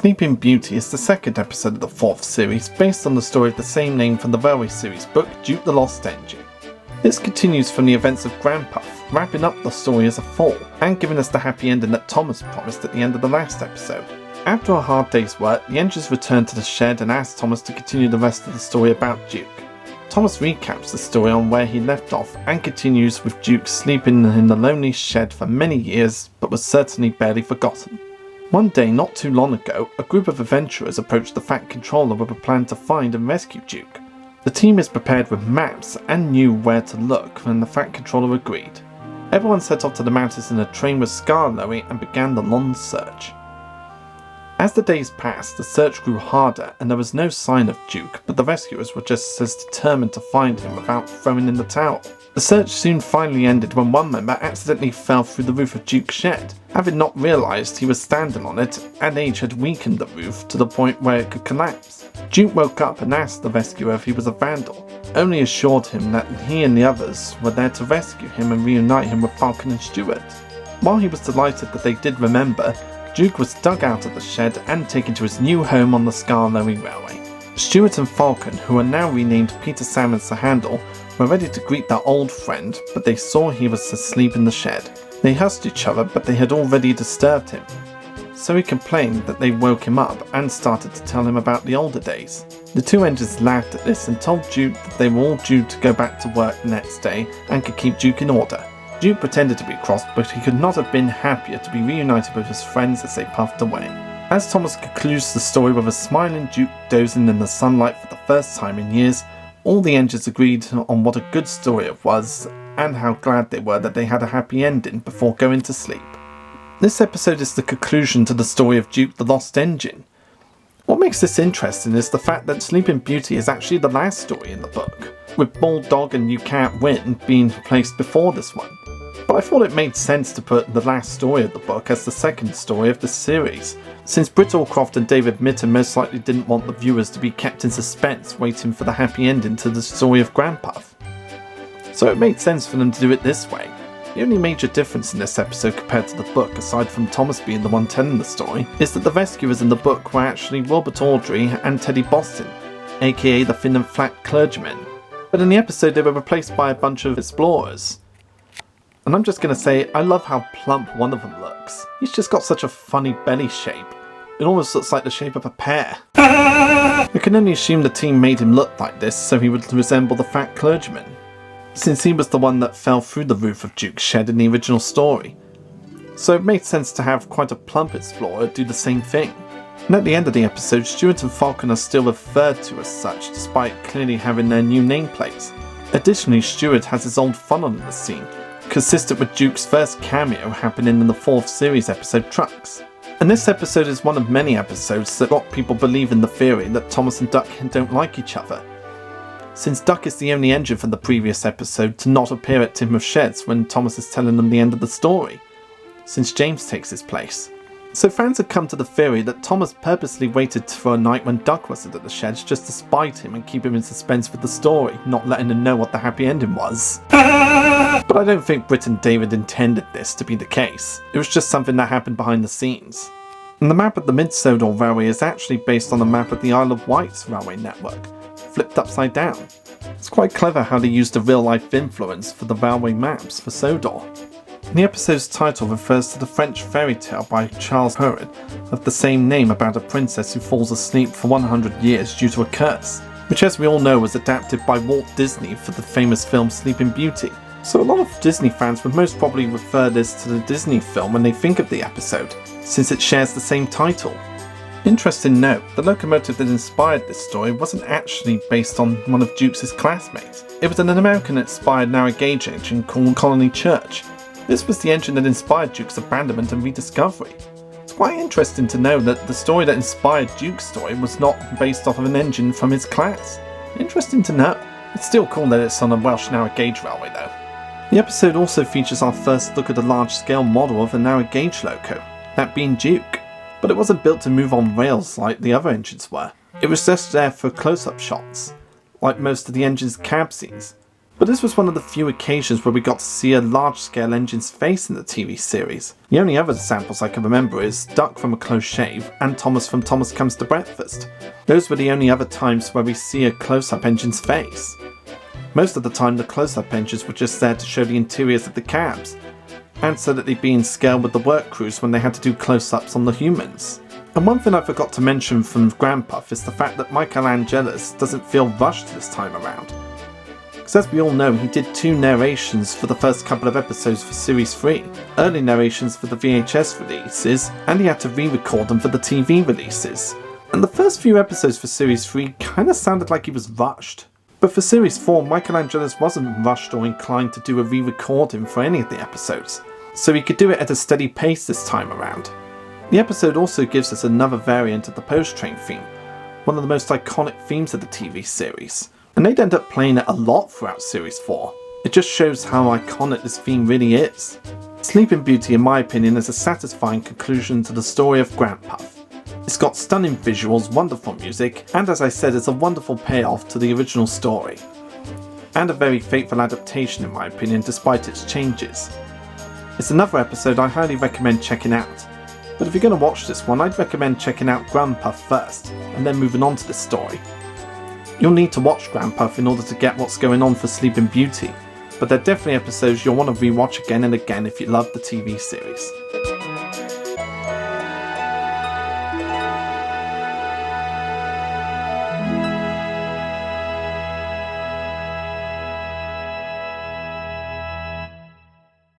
Sleeping Beauty is the second episode of the fourth series, based on the story of the same name from the Railway series book, Duke the Lost Engine. This continues from the events of Grandpuff, wrapping up the story as a whole, and giving us the happy ending that Thomas promised at the end of the last episode. After a hard day's work, the engines return to the shed and ask Thomas to continue the rest of the story about Duke. Thomas recaps the story on where he left off and continues with Duke sleeping in the lonely shed for many years, but was certainly barely forgotten. One day not too long ago, a group of adventurers approached the Fat Controller with a plan to find and rescue Duke. The team is prepared with maps and knew where to look, and the Fat Controller agreed. Everyone set off to the mountains in a train with Scarloey and began the long search. As the days passed, the search grew harder and there was no sign of Duke, but the rescuers were just as determined to find him without throwing in the towel. The search soon finally ended when one member accidentally fell through the roof of Duke's shed, having not realised he was standing on it, and age had weakened the roof to the point where it could collapse. Duke woke up and asked the rescuer if he was a vandal, only assured him that he and the others were there to rescue him and reunite him with Falcon and Stuart. While he was delighted that they did remember, Duke was dug out of the shed and taken to his new home on the Scarloey Railway. Stuart and Falcon, who are now renamed Peter, Sam and Sir Handel, were ready to greet their old friend, but they saw he was asleep in the shed. They hussed each other, but they had already disturbed him. So he complained that they woke him up and started to tell him about the older days. The two engines laughed at this and told Duke that they were all due to go back to work the next day and could keep Duke in order. Duke pretended to be cross, but he could not have been happier to be reunited with his friends as they puffed away. As Thomas concludes the story with a smiling Duke dozing in the sunlight for the first time in years, all the engines agreed on what a good story it was and how glad they were that they had a happy ending before going to sleep. This episode is the conclusion to the story of Duke the Lost Engine. What makes this interesting is the fact that Sleeping Beauty is actually the last story in the book, with Bulldog and You Can't Win being placed before this one. But I thought it made sense to put the last story of the book as the second story of the series, since Britt Allcroft and David Mitton most likely didn't want the viewers to be kept in suspense waiting for the happy ending to the story of Grandpuff. So it made sense for them to do it this way. The only major difference in this episode compared to the book, aside from Thomas being the one telling the story, is that the rescuers in the book were actually Robert Audrey and Teddy Boston, aka the Thin and Flat Clergymen. But in the episode they were replaced by a bunch of explorers. And I'm just going to say, I love how plump one of them looks. He's just got such a funny belly shape. It almost looks like the shape of a pear. I can only assume the team made him look like this so he would resemble the Fat Clergyman, since he was the one that fell through the roof of Duke's shed in the original story. So it made sense to have quite a plump explorer do the same thing. And at the end of the episode, Stuart and Falcon are still referred to as such, despite clearly having their new nameplates. Additionally, Stuart has his old funnel in the scene, consistent with Duke's first cameo happening in the fourth series episode Trucks. And this episode is one of many episodes that got people believe in the theory that Thomas and Duck don't like each other, since Duck is the only engine from the previous episode to not appear at Tim of Sheds when Thomas is telling them the end of the story, since James takes his place. So fans have come to the theory that Thomas purposely waited for a night when Duck wasn't at the Sheds just to spite him and keep him in suspense with the story, not letting him know what the happy ending was. But I don't think Britt and David intended this to be the case. It was just something that happened behind the scenes. And the map of the Mid-Sodor Railway is actually based on the map of the Isle of Wight's railway network, flipped upside down. It's quite clever how they used a real-life influence for the railway maps for Sodor. The episode's title refers to the French fairy tale by Charles Perrault of the same name about a princess who falls asleep for 100 years due to a curse, which as we all know was adapted by Walt Disney for the famous film Sleeping Beauty. So a lot of Disney fans would most probably refer this to the Disney film when they think of the episode, since it shares the same title. Interesting note, the locomotive that inspired this story wasn't actually based on one of Duke's classmates. It was an American-inspired narrow gauge engine called Colony Church. This was the engine that inspired Duke's abandonment and rediscovery. It's quite interesting to know that the story that inspired Duke's story was not based off of an engine from his class. Interesting to know. It's still cool that it's on a Welsh narrow gauge railway though. The episode also features our first look at a large-scale model of a narrow gauge loco, that being Duke. But it wasn't built to move on rails like the other engines were. It was just there for close-up shots, like most of the engine's cab scenes. But this was one of the few occasions where we got to see a large-scale engine's face in the TV series. The only other examples I can remember is Duck from A Close Shave and Thomas from Thomas Comes to Breakfast. Those were the only other times where we see a close-up engine's face. Most of the time the close-up engines were just there to show the interiors of the cabs, and so that they'd be in scale with the work crews when they had to do close-ups on the humans. And one thing I forgot to mention from Grandpuff is the fact that Michael Angelis doesn't feel rushed this time around. Because as we all know, he did 2 narrations for the first couple of episodes for Series 3, early narrations for the VHS releases, and he had to re-record them for the TV releases. And the first few episodes for Series 3 kinda sounded like he was rushed. But for Series 4, Michael Angelis wasn't rushed or inclined to do a re-recording for any of the episodes, so he could do it at a steady pace this time around. The episode also gives us another variant of the post-train theme, one of the most iconic themes of the TV series, and they'd end up playing it a lot throughout Series 4. It just shows how iconic this theme really is. Sleeping Beauty, in my opinion, is a satisfying conclusion to the story of Grandpuff. It's got stunning visuals, wonderful music, and as I said, it's a wonderful payoff to the original story. And a very faithful adaptation in my opinion, despite its changes. It's another episode I highly recommend checking out. But if you're going to watch this one, I'd recommend checking out Grandpuff first, and then moving on to this story. You'll need to watch Grandpuff in order to get what's going on for Sleeping Beauty, but they're definitely episodes you'll want to rewatch again and again if you love the TV series.